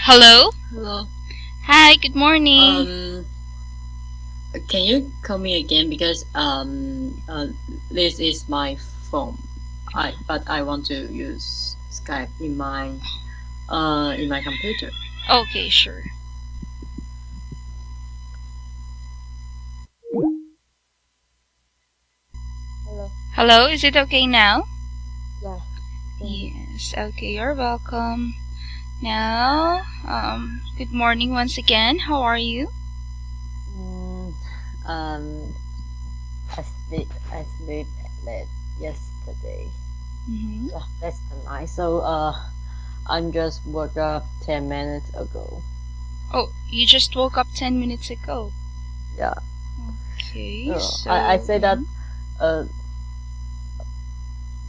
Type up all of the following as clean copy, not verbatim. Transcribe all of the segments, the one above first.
Hello. Hello. Hi, good morning. Um, can you call me again because this is my phone. I want to use Skype in my computer. Okay, sure. Hello. Hello, is it okay now? Yeah. Thank you. Yes, okay, you're welcome. Now, good morning once again. How are you? Mm, um, I sleep late yesterday. Mm-hmm. Yeah, less than night. So I just woke up 10 minutes ago. Oh, you just woke up 10 minutes ago. Yeah. Okay, I so. say that uh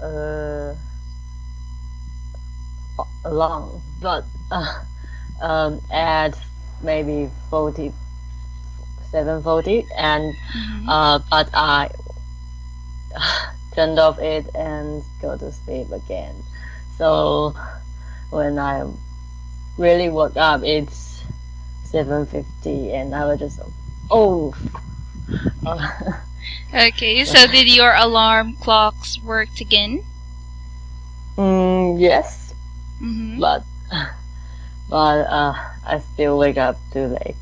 uh long, but at maybe 47:40, and Mm-hmm. but I turned off it and go to sleep again. So when I really woke up, it's 7:50, and I was just oh. Okay, so did your alarm clocks work again? Yes, Mm-hmm. but I still wake up too late.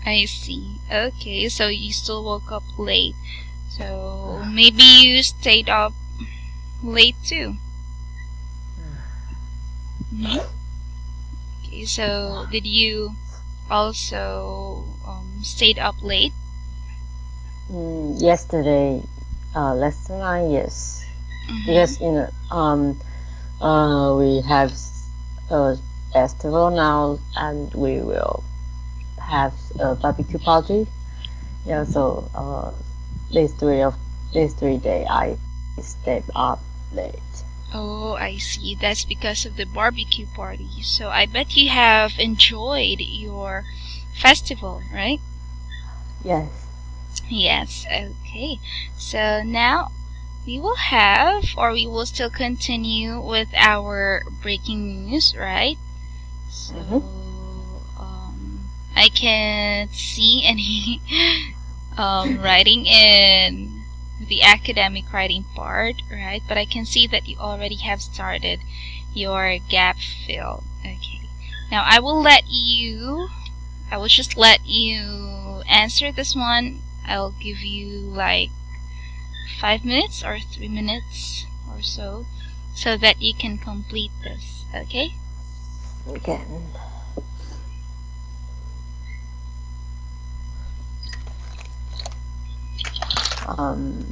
I see. Okay, so you still woke up late. So maybe you stayed up late too. Mm-hmm. Okay, so did you also stayed up late? Yesterday, last night, yes, Mm-hmm. because we have a festival now, and we will have a barbecue party. Yeah, so these these 3 days I stayed up late. Oh, I see. That's because of the barbecue party. So I bet you have enjoyed your festival, right? Yes. Yes, okay. So now we will have, or we will still continue with our breaking news, right? So, Mm-hmm. I can't see any writing in the academic writing part, right? But I can see that you already have started your gap fill. Okay. Now I will just let you answer this one. I'll give you like 5 minutes or 3 minutes or so that you can complete this. Okay? Okay. Um.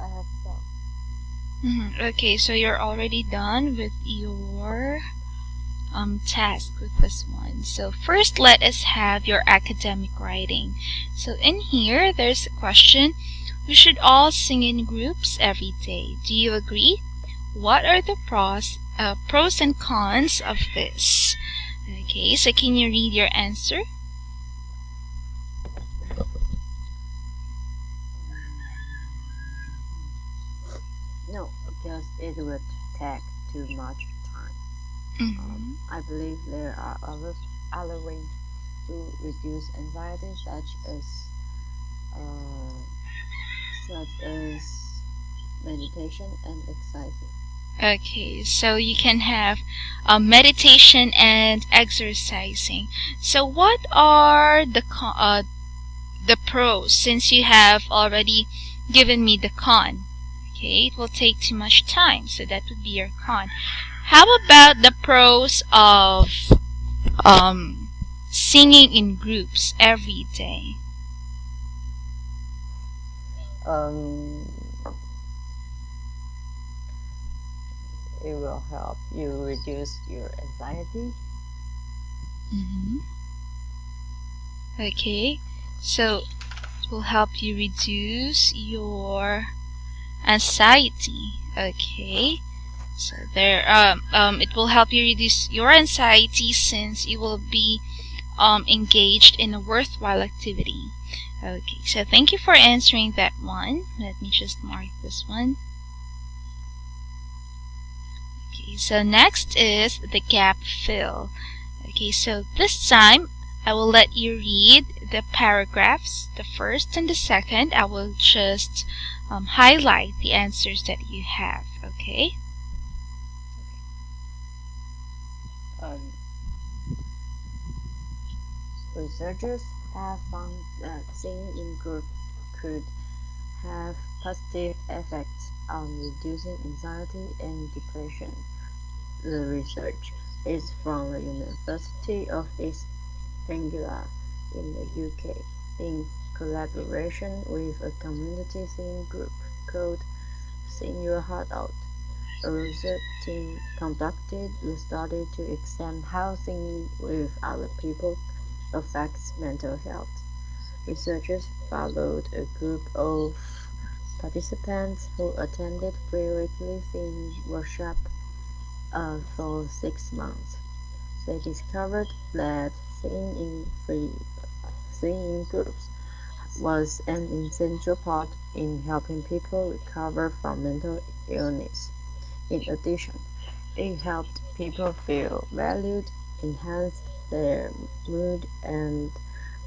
I have done. Okay, so you're already done with your task with this one. So first, let us have your academic writing. So in here, there's a question. We should all sing in groups every day. Do you agree? What are the pros and cons of this? Okay, so can you read your answer? No, because it would take too much time. I believe there are other ways to reduce anxiety, such as meditation and exercising. Okay, so you can have meditation and exercising. So what are the pros, since you have already given me the con? Okay, it will take too much time, so that would be your con. How about the pros of singing in groups every day? It will help you reduce your anxiety. Okay, so it will help you reduce your anxiety. Okay, so there it will help you reduce your anxiety since you will be engaged in a worthwhile activity. Okay, so thank you for answering that one. Let me just mark this one. Okay, so next is the gap fill. Okay, so this time I will let you read the paragraphs, the first and the second. I will just highlight the answers that you have. Okay? Researchers have found that singing in group could have positive effects on reducing anxiety and depression. The research is from the University of East Anglia in the UK, in collaboration with a community singing group called Sing Your Heart Out. A research team conducted the study to examine how singing with other people affects mental health. Researchers followed a group of participants who attended free weekly singing workshops for 6 months. They discovered that singing in groups was an essential part in helping people recover from mental illness. In addition, it helped people feel valued, enhanced their mood, and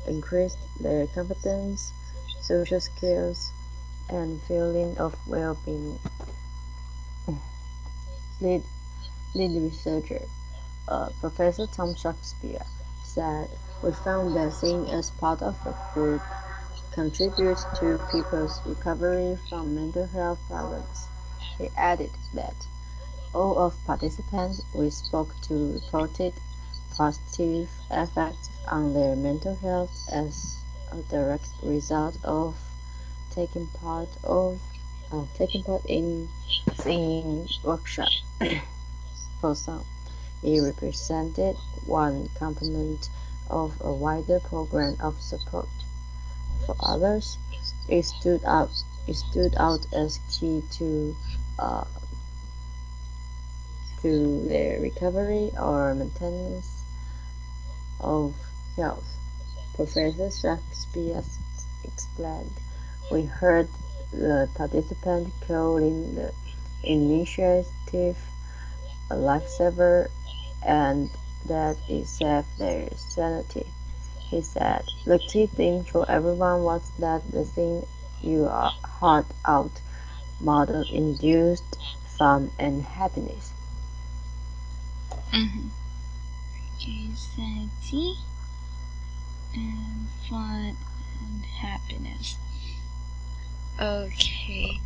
increased their confidence, social skills, and feeling of well-being. Lead researcher, Professor Tom Shakespeare, said, "We found that singing as part of a group contributes to people's recovery from mental health problems." He added that all of participants we spoke to reported positive effects on their mental health as a direct result of taking part in singing workshop. For some, it represented one component of a wider program of support. For others, it stood out as key to their recovery or maintenance of health. Professor Shakespeare explained, "We heard the participants calling the initiative a lifesaver and that it saved their sanity." He said, "The key thing for everyone was that the Sing Your Heart Out model induced fun and happiness." Okay, sanity and fun and happiness. Okay,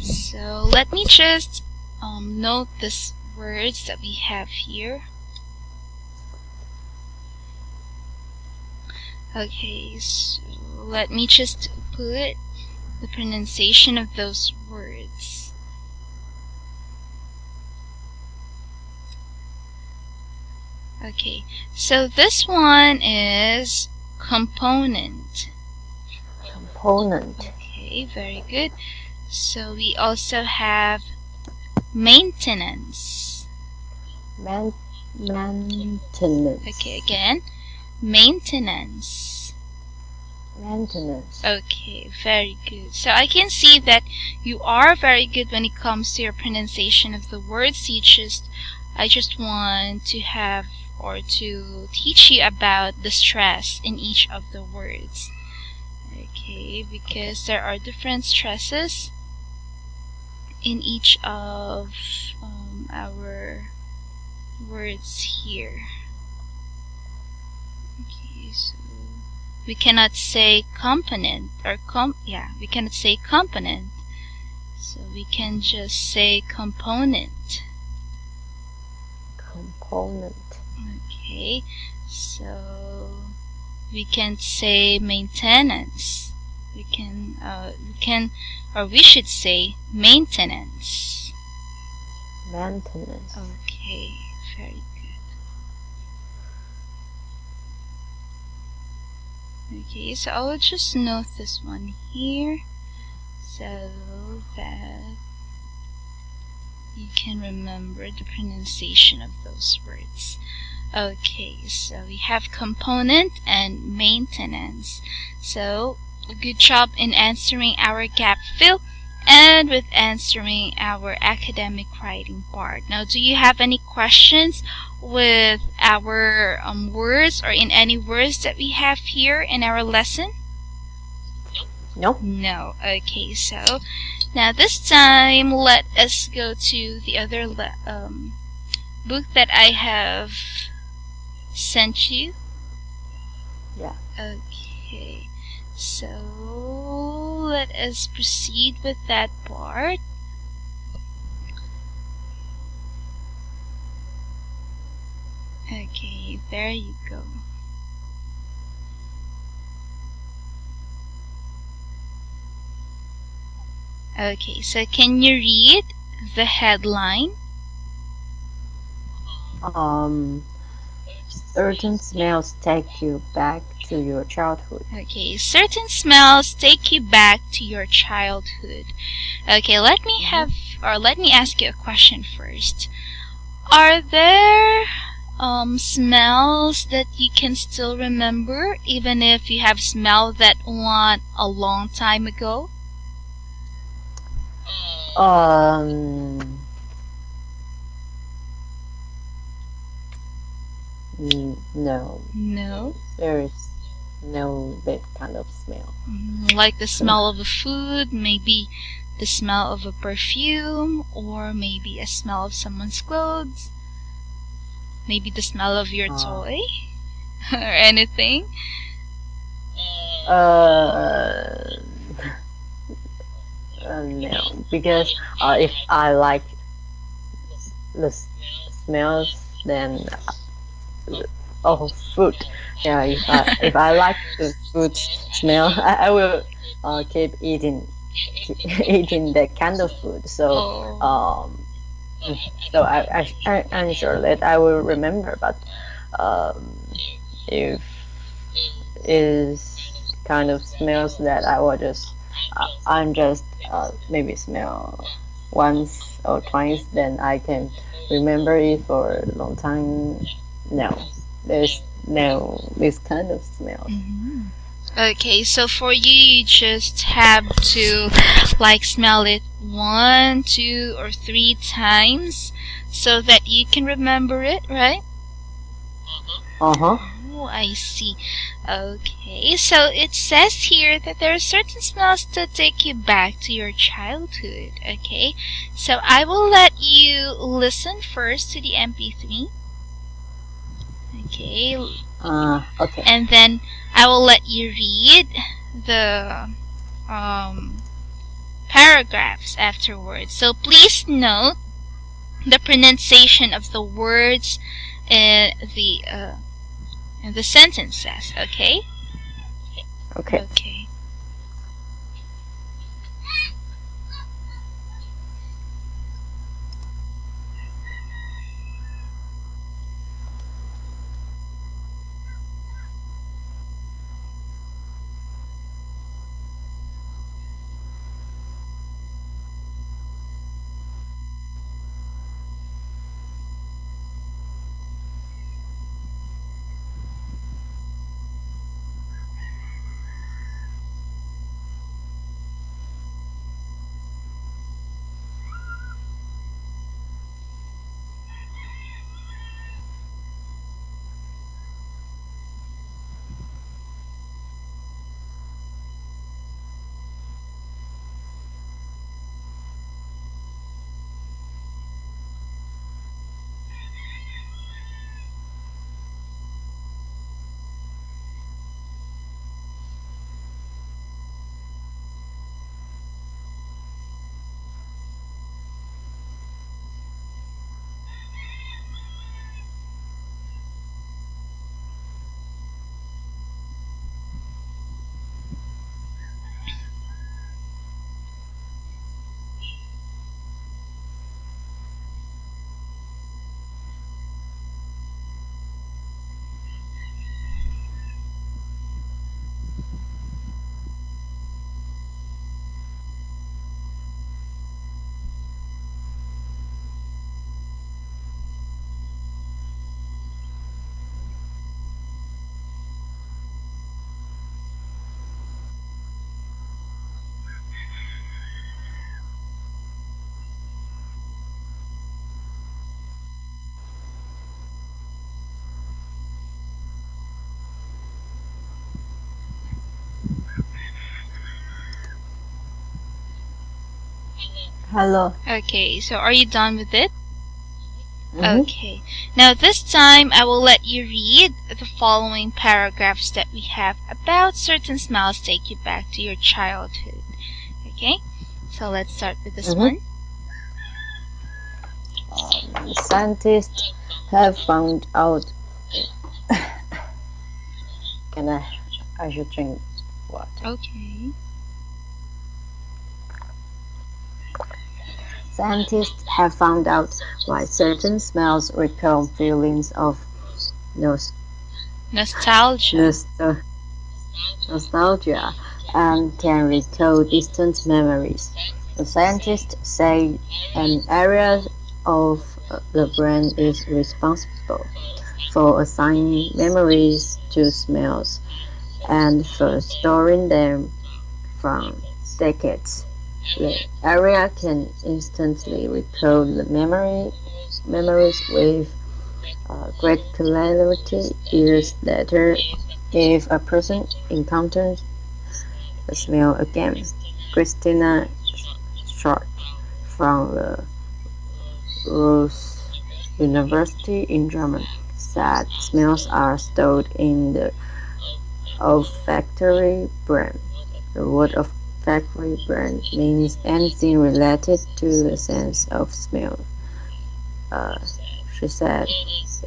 so let me just note these words that we have here. Okay, so let me just put the pronunciation of those words. Okay, so this one is component. Component. Okay, very good. So we also have maintenance. Maintenance. Okay, again, maintenance. Maintenance. Okay, very good. So I can see that you are very good when it comes to your pronunciation of the words. I just want to have or to teach you about the stress in each of the words. Okay, because there are different stresses in each of our words here. Okay, so we cannot say component or we cannot say component. So we can just say component. Component. Okay, so we can't say maintenance. We should say maintenance. Maintenance. Okay, very good. Okay, so I will just note this one here so that you can remember the pronunciation of those words. Okay, so we have component and maintenance. So good job in answering our gap fill and with answering our academic writing part. Now, do you have any questions with our words or in any words that we have here in our lesson? Nope. No. Okay, so now this time let us go to the other book that I have sent you. Yeah. Okay, so let us proceed with that part. Okay, there you go. Okay, so can you read the headline? Certain smells take you back to your childhood. Okay, certain smells take you back to your childhood. Okay, let me ask you a question first. Are there smells that you can still remember even if you have smelled that one a long time ago? No. No. There is no that kind of smell. Like the smell of a food, maybe the smell of a perfume, or maybe a smell of someone's clothes, maybe the smell of your toy, or anything? No, because if I like the smells, then food. Yeah, if I like the food smell, I will keep eating that kind of food. So so I'm sure that I will remember. But if is kind of smells that I will just I'm just maybe smell once or twice, then I can remember it for a long time. No, there's no this kind of smell. Okay, so for you, you just have to like smell it 1, 2, or 3 times so that you can remember it, right? Uh-huh. Oh, I see. Okay, so it says here that there are certain smells that take you back to your childhood. Okay, so I will let you listen first to the MP3. Okay. Okay. And then I will let you read the paragraphs afterwards. So please note the pronunciation of the words in the sentences. Okay. Okay. Okay. Hello. Okay, so are you done with it? Mhm. Okay. Now this time I will let you read the following paragraphs that we have about certain smells take you back to your childhood. Okay? So let's start with this one. Scientists have found out. I should drink water. Okay. Scientists have found out why certain smells recall feelings of Nostalgia. nostalgia and can recall distant memories. The scientists say an area of the brain is responsible for assigning memories to smells and for storing them from decades. The area can instantly recall the memories with great clarity years later if a person encounters the smell again. Christina Schwartz from the Ruhr University in Germany said smells are stored in the olfactory brain. The word olfactory brain means anything related to the sense of smell. She said,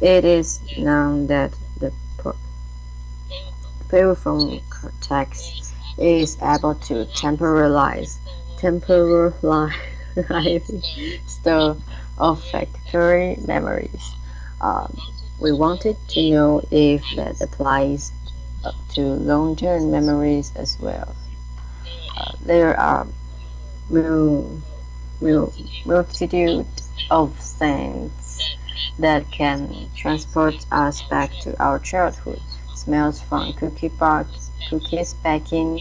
it is known that the piriform cortex is able to temporalize store olfactory memories. We wanted to know if that applies to long-term memories as well. There are multitude of scents that can transport us back to our childhood. Smells from cookies baking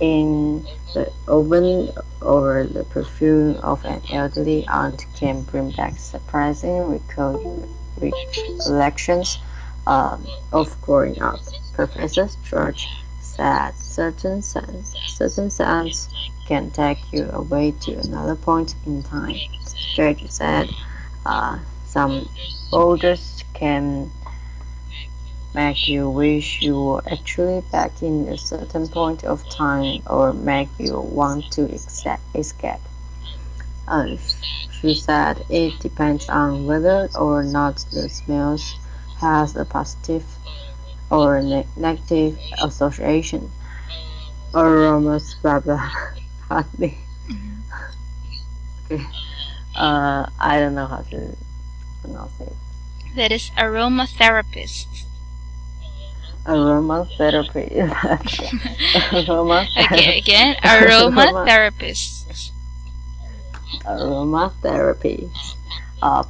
in the oven or the perfume of an elderly aunt can bring back surprising recollections of growing up. Professor George said certain sounds can take you away to another point in time. George said some odors can make you wish you were actually back in a certain point of time or make you want to escape. She said it depends on whether or not the smells has a positive or negative association. Aromas, blah blah. Hardly. Okay. I don't know how to pronounce it. That is aromatherapists. Aromatherapy. Okay, again, aromatherapists. Aromatherapy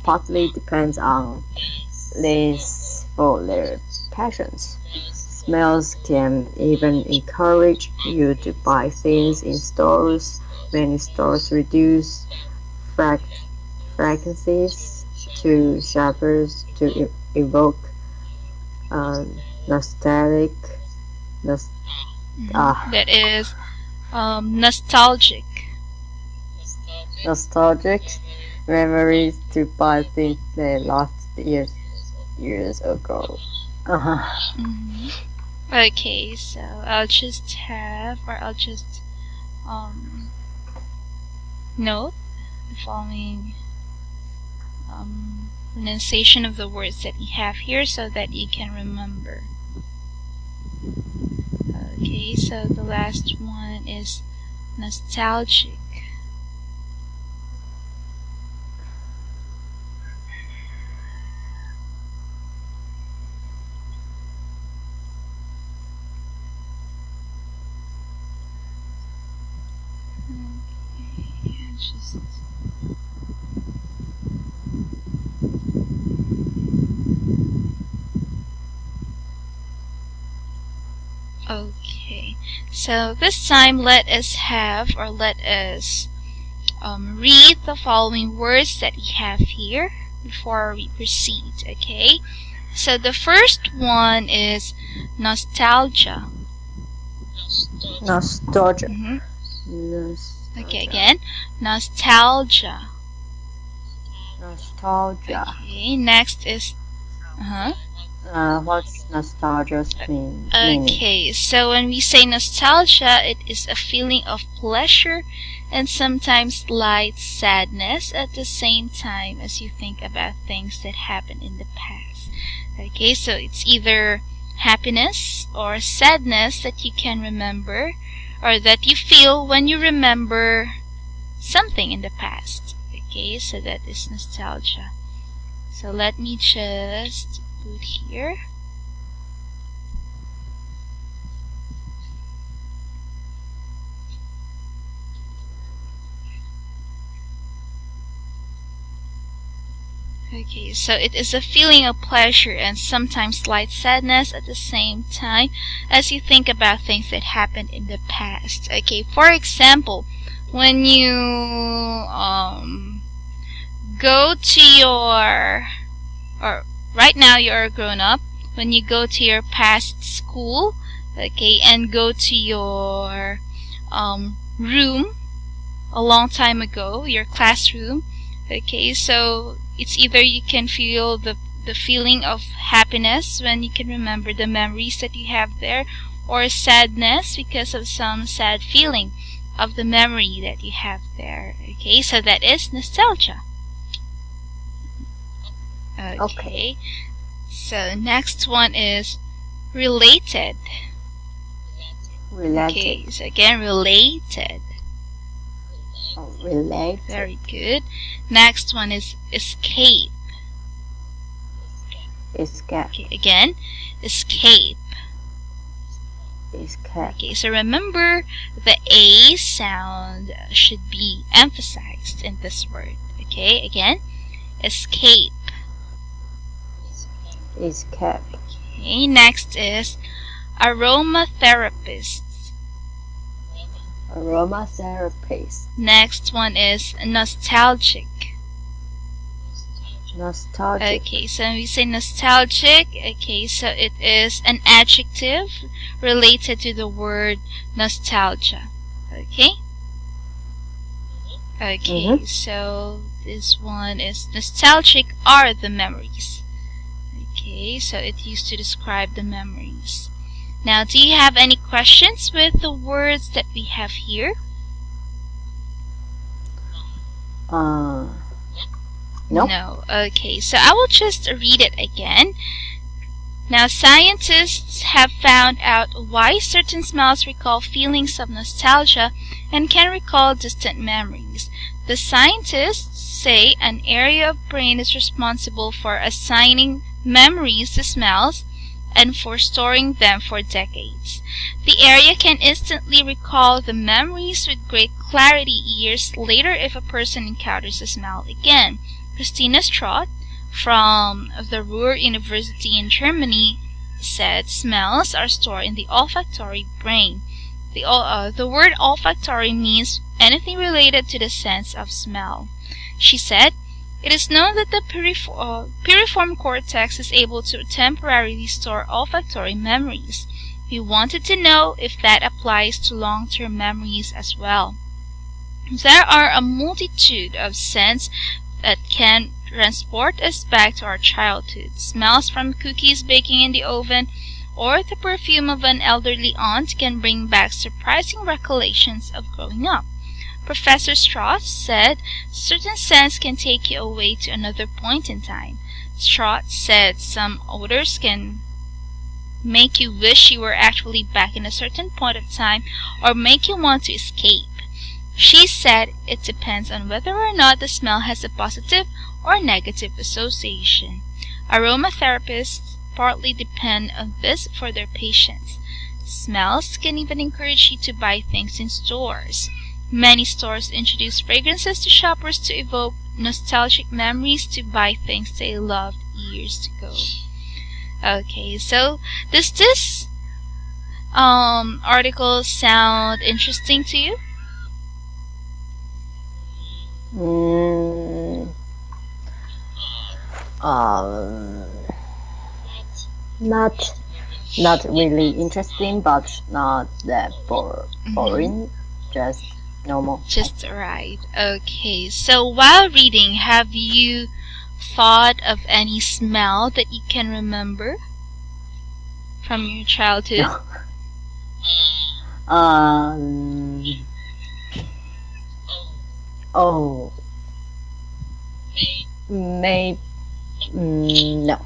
partly depends on these for their passions. Smells can even encourage you to buy things in stores. Many stores reduce fragrances to shoppers to evoke nostalgic That is nostalgic memories to buy things they lost years ago. Okay, so I'll just note the following pronunciation of the words that we have here so that you can remember. Okay, so the last one is nostalgic. Okay, so this time let us read the following words that we have here before we proceed. Okay, so the first one is nostalgia. Nostalgia. Okay, again, nostalgia. Nostalgia. Okay, next is What's nostalgia meaning? Okay, so when we say nostalgia, it is a feeling of pleasure and sometimes light sadness at the same time as you think about things that happened in the past. Okay, so it's either happiness or sadness that you can remember or that you feel when you remember something in the past. Okay, so that is nostalgia. So let me just put here. Okay, so it is a feeling of pleasure and sometimes slight sadness at the same time as you think about things that happened in the past. Okay, for example, when you go to your, or right now you're a grown up, when you go to your past school, okay, and go to your room a long time ago, your classroom, okay, so it's either you can feel the feeling of happiness when you can remember the memories that you have there, or sadness because of some sad feeling of the memory that you have there. Okay, so that is nostalgia. Okay. So next one is related. Related. Okay, so again, related. Related. Very good. Next one is escape. Escape. Okay, again, escape. Escape. Okay, so remember the A sound should be emphasized in this word. Okay, again, escape. Escape. Okay, next is aromatherapist. Aromatherapist. Next one is nostalgic. Nostalgic. Okay, so when we say nostalgic, okay, so it is an adjective related to the word nostalgia. Okay? Okay, so this one is nostalgic are the memories. Okay, so it used to describe the memories. Now, do you have any questions with the words that we have here? Nope. No. Okay, so I will just read it again. Now, scientists have found out why certain smells recall feelings of nostalgia and can recall distant memories. The scientists say an area of brain is responsible for assigning memories to smells and for storing them for decades. The area can instantly recall the memories with great clarity years later if a person encounters the smell again. Christina Strauss from the Ruhr University in Germany said smells are stored in the olfactory brain. The word olfactory means anything related to the sense of smell. She said, it is known that the piriform cortex is able to temporarily store olfactory memories. We wanted to know if that applies to long-term memories as well. There are a multitude of scents that can transport us back to our childhood. Smells from cookies baking in the oven or the perfume of an elderly aunt can bring back surprising recollections of growing up. Professor Strauss said certain scents can take you away to another point in time. Strauss said some odors can make you wish you were actually back in a certain point of time or make you want to escape. She said it depends on whether or not the smell has a positive or negative association. Aromatherapists partly depend on this for their patients. Smells can even encourage you to buy things in stores. Many stores introduce fragrances to shoppers to evoke nostalgic memories to buy things they loved years ago. Okay, so does this article sound interesting to you? Not really interesting, but not that boring. Just normal. Just right. Okay. So while reading, have you thought of any smell that you can remember from your childhood? No. Oh. Maybe. No.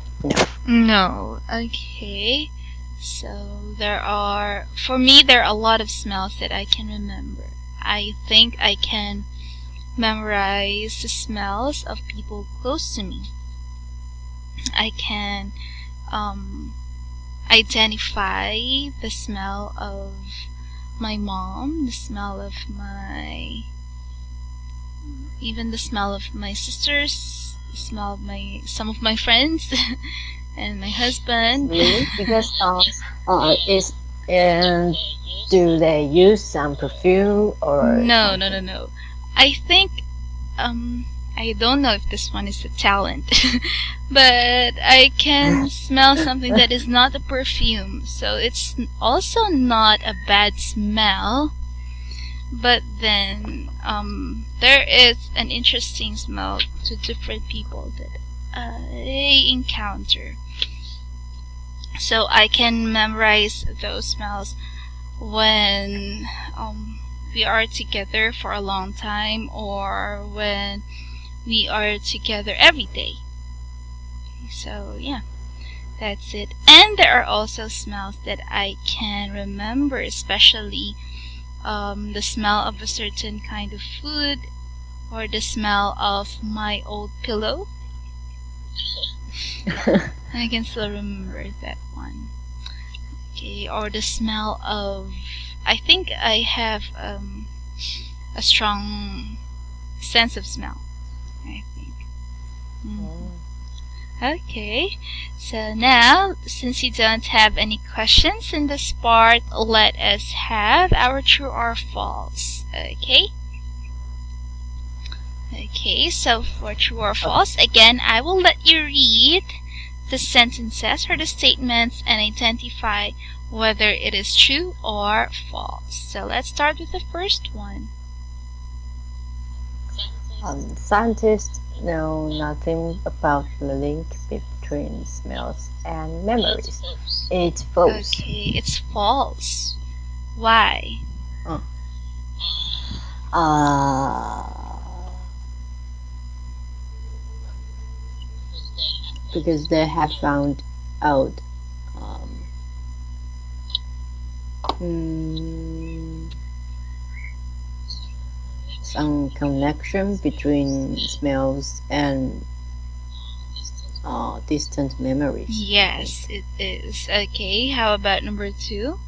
No. Okay. So for me, there are a lot of smells that I can remember. I think I can memorize the smells of people close to me. I can identify the smell of my mom, the smell of even the smell of my sisters, the smell of some of my friends, and my husband. Really? Because do they use some perfume or No. something? I think I don't know if this one is a talent, but I can smell something that is not a perfume. So it's also not a bad smell. But then there is an interesting smell to different people that I encounter. So I can memorize those smells when we are together for a long time, or when we are together every day. So yeah, that's it. And there are also smells that I can remember, especially the smell of a certain kind of food, or the smell of my old pillow. I can still remember that one. Okay, or the smell of, I think I have a strong sense of smell, I think. Okay, so now, since you don't have any questions in this part, let us have our true or false. Okay? Okay, so for true or false, again, I will let you read the sentences or the statements and identify whether it is true or false. So let's start with the first one. Scientists know nothing about the link between smells and memories. It's false. Okay, it's false. Why? Because they have found out some connection between smells and distant memories. Yes, it is. Okay, how about number 2?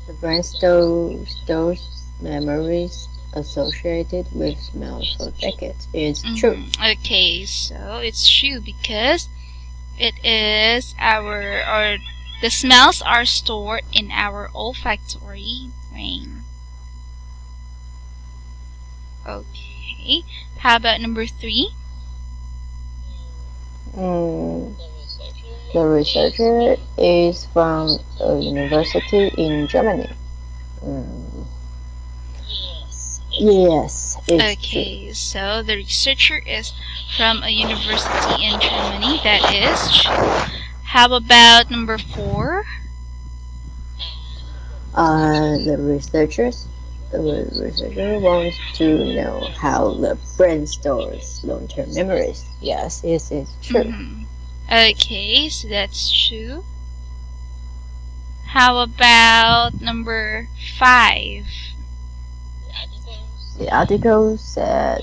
The brain stores memories associated with smells for decades. It's true. Okay, so it's true because it is the smells are stored in our olfactory brain. Okay, how about number 3? The researcher is from a university in Germany. Yes, it's okay, so the researcher is from a university in Germany. That is true. How about number 4? The researcher wants to know how the brain stores long-term memories. Yes, it's true. Okay, so that's true. How about number 5? The article said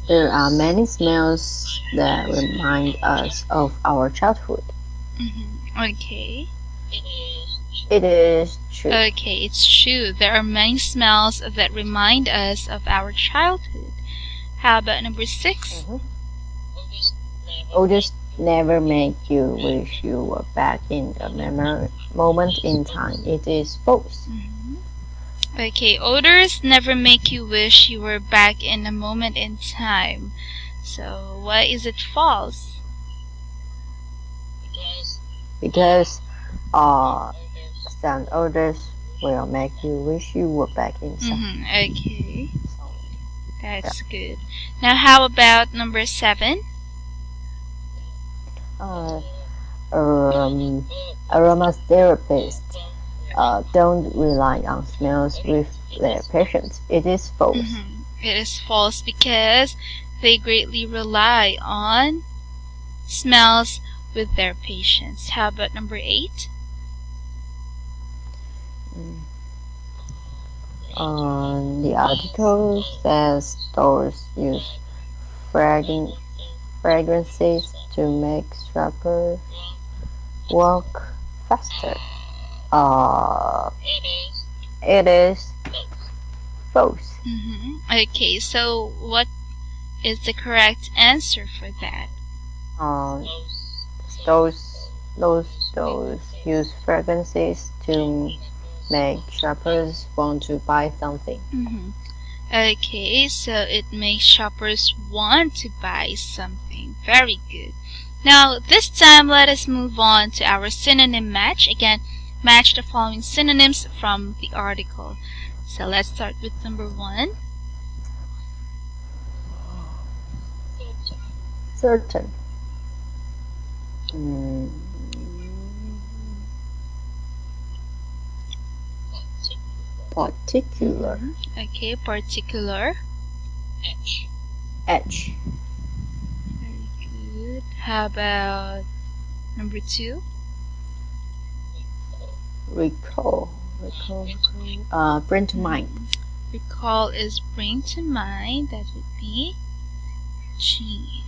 there are many smells that remind us of our childhood. Okay. It is true. Okay, it's true. There are many smells that remind us of our childhood. How about number 6? Odors never make you wish you were back in a moment in time. It is false. Okay, odors never make you wish you were back in a moment in time. So why is it false? Because some odors will make you wish you were back inside. Okay. That's good. Now how about number 7? Aromatherapists don't rely on smells with their patients. It is false. It is false because they greatly rely on smells with their patients. How about number 8? The article says stores use fragrances to make shoppers walk faster. It is false. Okay, so what is the correct answer for that? Those use fragrances to make shoppers want to buy something. Okay, so it makes shoppers want to buy something. Very good. Now, this time let us move on to our synonym match. Again, match the following synonyms from the article. So let's start with number 1. Certain. Particular. Okay, particular. Edge. Very good. How about number 2? Recall. Bring to mind. Recall is bring to mind. That would be G.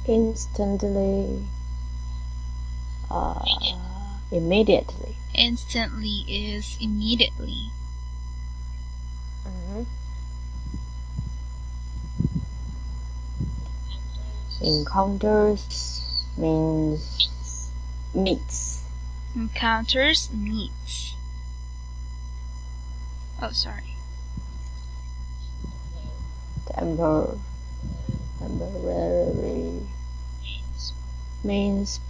Instantly. Immediately. Instantly is immediately. Encounters means meets. Encounters meets. Oh, sorry. Temporarily means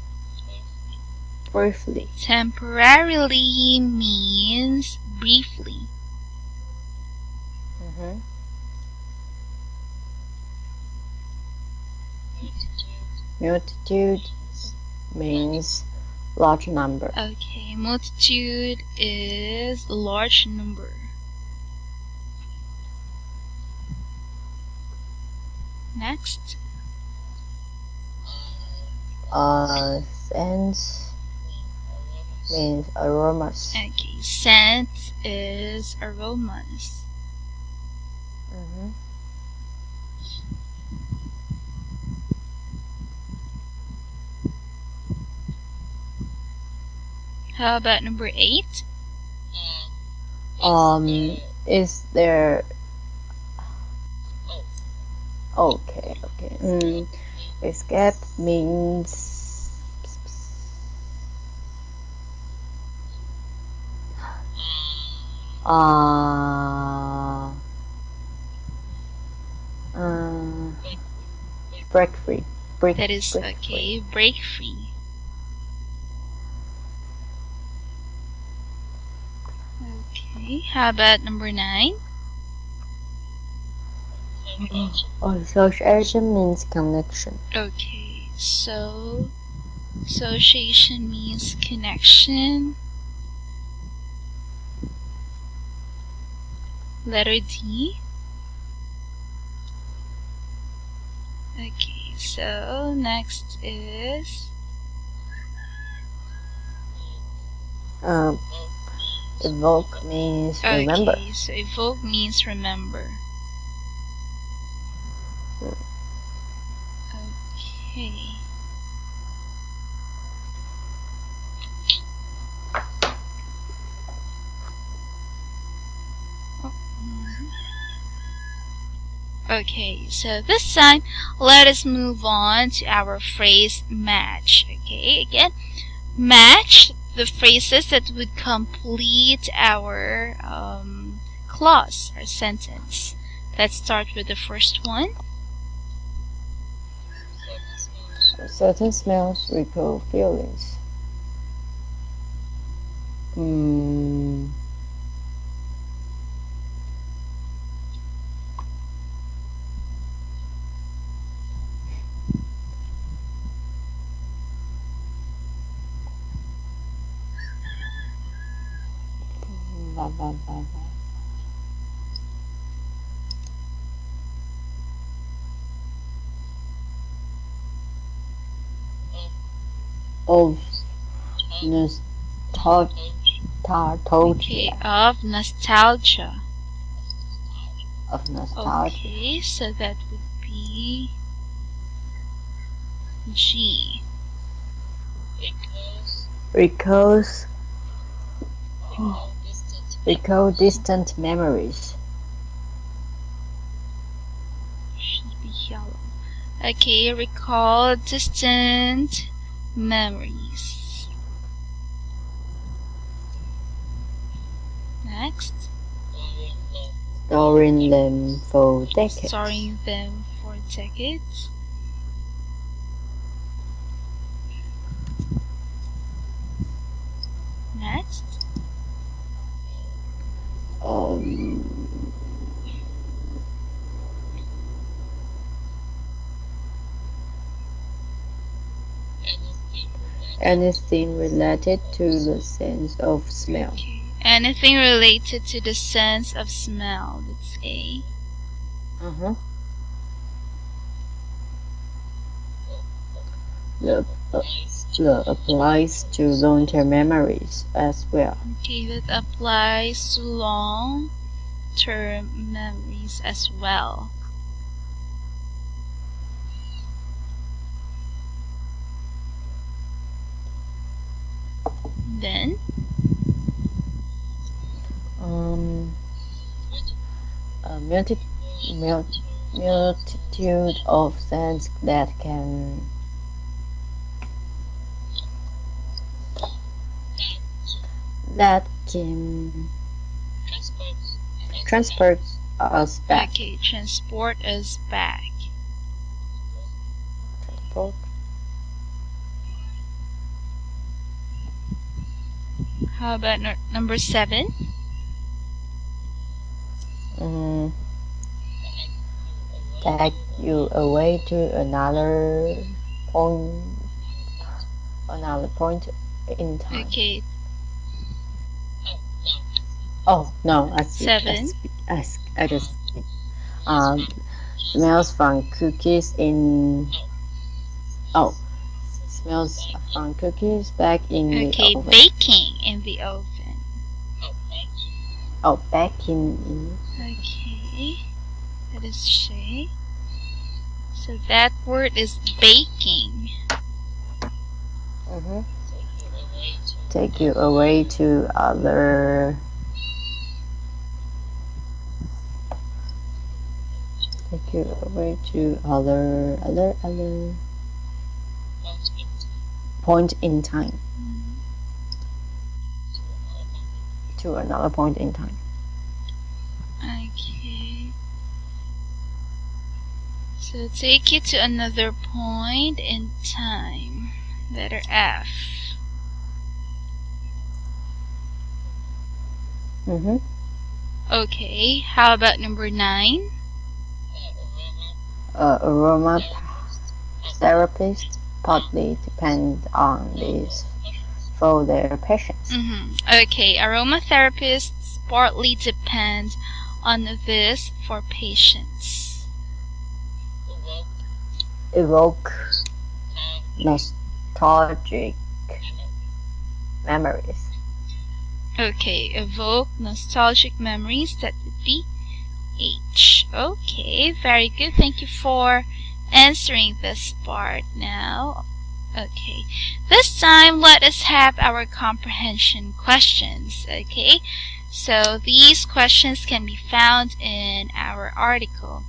briefly. Temporarily means briefly. Multitude means large number. Okay, multitude is large number. Next. Scents means aromas. Okay, scent is aromas. How about number 8? Is there... Okay. Escape means... break free. That is okay. Break free. Okay. How about number 9? Association means connection. Okay. So association means connection. Letter D. Okay, so next is evoke means remember. Okay, so evoke means remember. Okay. Okay, so this time let us move on to our phrase match. Okay, again, match the phrases that would complete our clause or sentence. Let's start with the first one. Certain smells recall feelings. Mm, blah, blah, blah, blah. Of nostalgia. Okay, of nostalgia. Of nostalgia. Okay, so that would be G. Recall distant memories. Should be yellow. Okay, recall distant memories. Next. Storing them for decades. Storing them for decades. Next. Anything related to the sense of smell. Okay. Anything related to the sense of smell. That's A. That applies to long-term memories as well. Okay, that applies to long-term memories as well. Then a multitude of scents that can transport us back. Okay, transport us back. Transport. How about number 7? Take you away to another point in time. Okay. Oh no, I see. 7. I just smells from cookies in. Oh, smells from cookies back in the oven. Okay, baking in the oven. Oh, baking. Okay, that is Shay. So that word is baking. Take you away to other. Take you away to other point in time. To another point in time. Okay. So take you to another point in time. Letter F. Okay, how about number 9? Aroma therapists partly depend on this for their patients. Okay, aromatherapists partly depend on this for patients. Evoke nostalgic memories. Okay, evoke nostalgic memories. That would be H. Okay, very good. Thank you for answering this part now. Okay, this time let us have our comprehension questions. Okay, so these questions can be found in our article.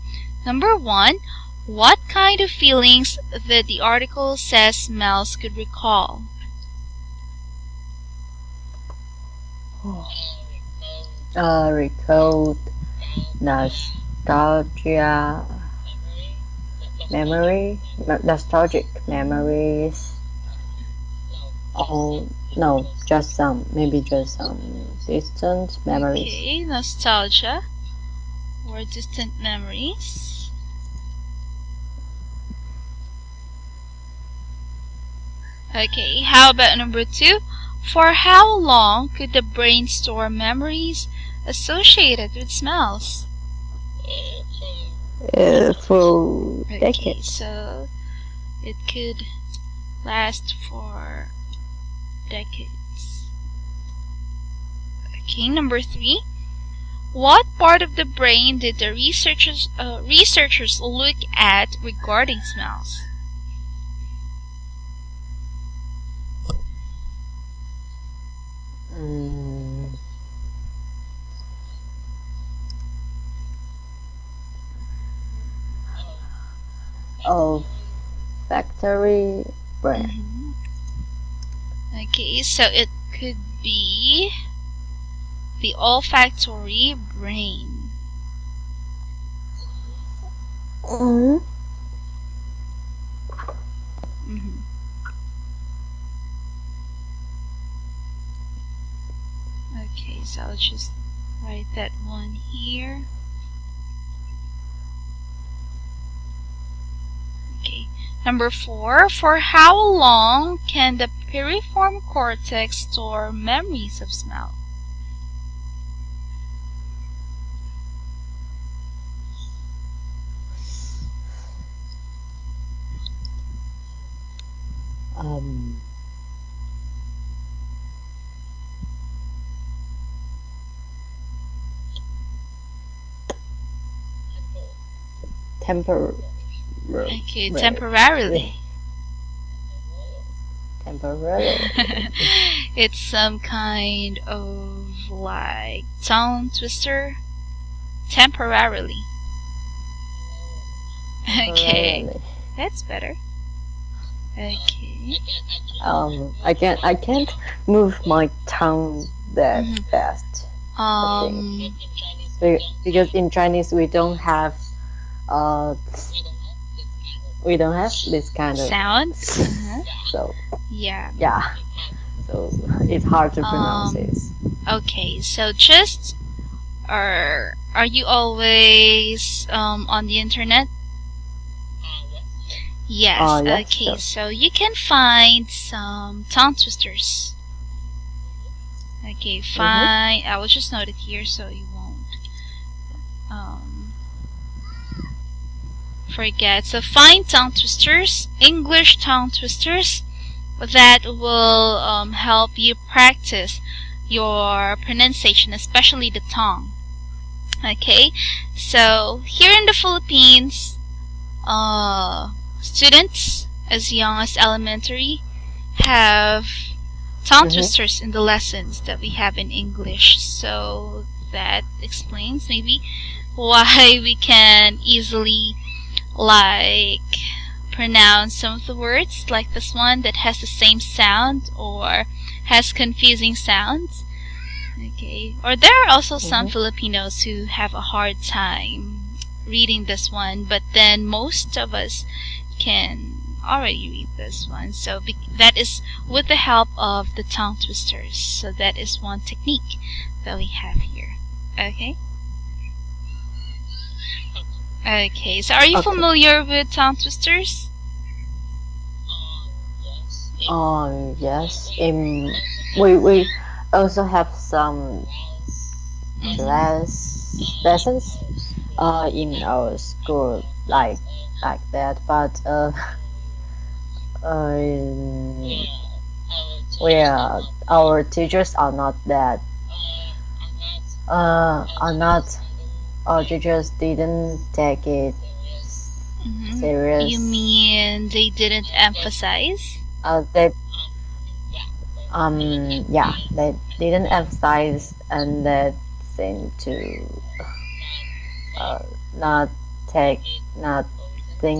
Number 1, what kind of feelings that the article says smells could recall? Recalled nostalgia nostalgic memories, Oh no, just some, maybe just some distant memories. Okay, nostalgia or distant memories. Okay, how about number 2? For how long could the brain store memories associated with smells? For Okay, decades. so it could last for decades. Okay, number 3. What part of the brain did the researchers look at regarding smells? Olfactory brain. Okay, so it could be the olfactory brain. Okay, so I'll just write that one here. Okay, number 4. For how long can the piriform cortex store memories of smell? Okay, temporarily. It's some kind of like tongue twister. Temporarily. Okay, that's better. Okay. I can't move my tongue that fast. Because in Chinese we don't have this kind of sounds. So yeah. So it's hard to pronounce this. Okay, so just are you always on the internet? Yes. Yes, Okay, sure. so you can find some tongue twisters. Okay, fine. I will just note it here so you won't forget. So find tongue twisters, English tongue twisters that will help you practice your pronunciation, especially the tongue. Okay, so here in the Philippines, students as young as elementary have tongue twisters in the lessons that we have in English. So that explains maybe why we can easily like pronounce some of the words like this one that has the same sound or has confusing sounds. Okay, or there are also some Filipinos who have a hard time reading this one, but then most of us can already read this one. So that is with the help of the tongue twisters. So that is one technique that we have here. Okay? Okay, so are you familiar with tongue twisters? Yes. We also have some lessons in our school like that, but our teachers are not that our teachers didn't take it serious. You mean they didn't emphasize? They didn't emphasize, and that seemed to not think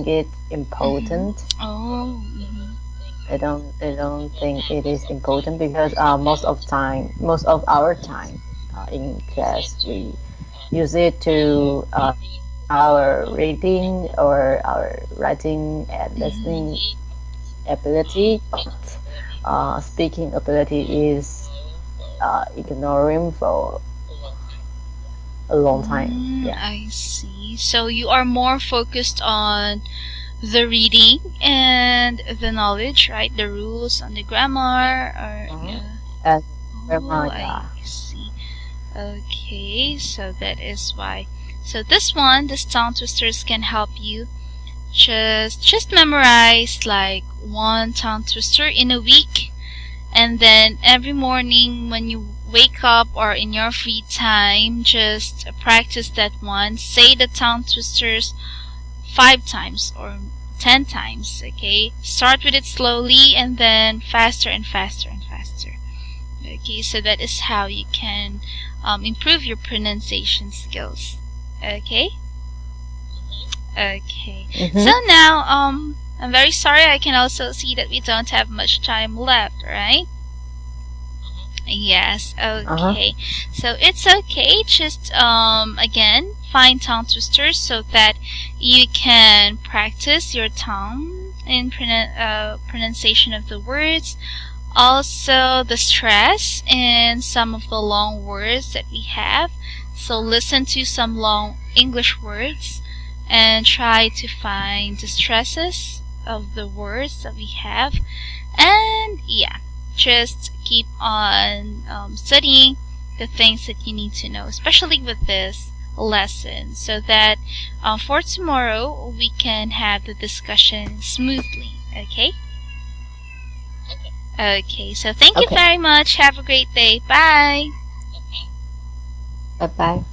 it important. They don't think it is important because most of our time in class we use it to our reading or our writing and listening ability. speaking ability is ignoring for a long time. Yeah. I see. So you are more focused on the reading and the knowledge, right? The rules on the grammar, or And oh, I see. Okay, so that is why. So this tongue twisters can help you. Just memorize like one tongue twister in a week, and then every morning when you wake up or in your free time, just practice that one. Say the tongue twisters 5 times or 10 times, okay? Start with it slowly and then faster and faster and faster. Okay, so that is how you can improve your pronunciation skills. Okay? Okay. So now, I'm very sorry, I can also see that we don't have much time left, right? Yes, okay. So it's okay, just again, find tongue twisters so that you can practice your tongue in pronunciation of the words. Also, the stress in some of the long words that we have. So listen to some long English words and try to find the stresses of the words that we have. And yeah, just keep on studying the things that you need to know, especially with this lesson, so that for tomorrow we can have the discussion smoothly. Okay? Okay, so thank you very much. Have a great day. Bye. Bye-bye.